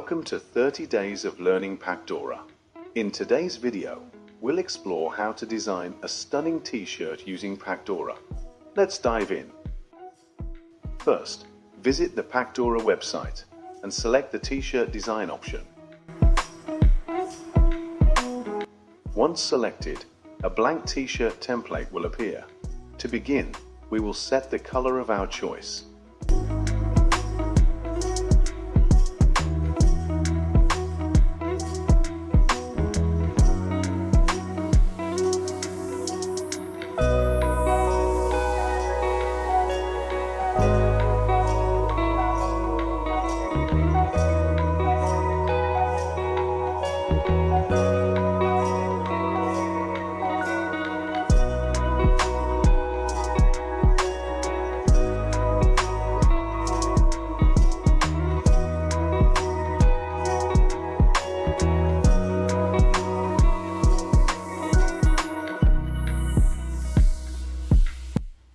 Welcome to 30 Days of Learning Pacdora. In today's video, we'll explore how to design a stunning t-shirt using Pacdora. Let's dive in. First, visit the Pacdora website and select the t-shirt design option. Once selected, a blank t-shirt template will appear. To begin, we will set the color of our choice.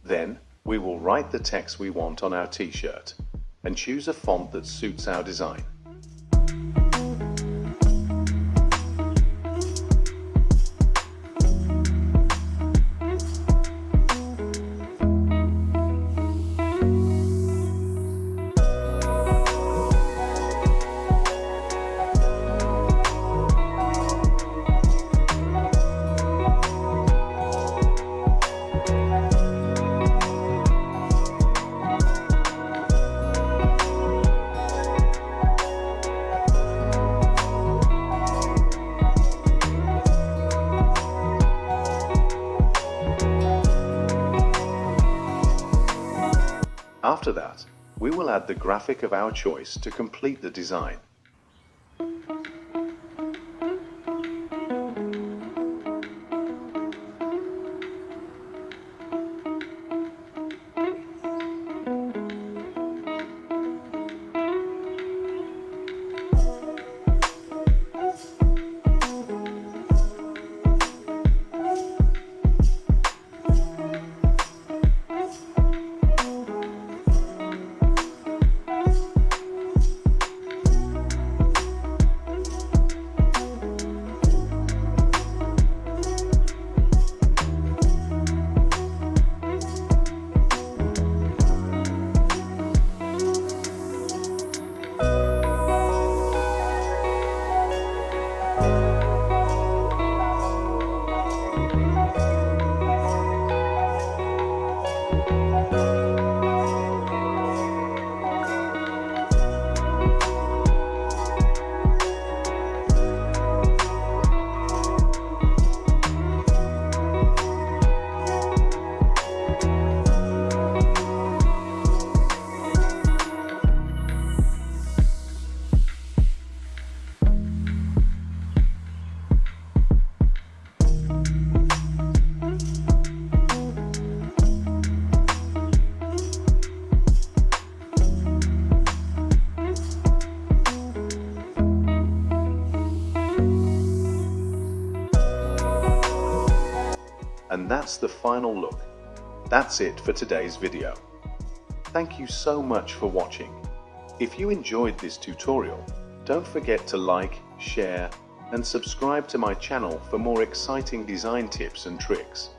Then, we will write the text we want on our t-shirt and choose a font that suits our design. After that, we will add the graphic of our choice to complete the design. And that's the final look. That's it for today's video. Thank you so much for watching. If you enjoyed this tutorial, don't forget to like, share, and subscribe to my channel for more exciting design tips and tricks.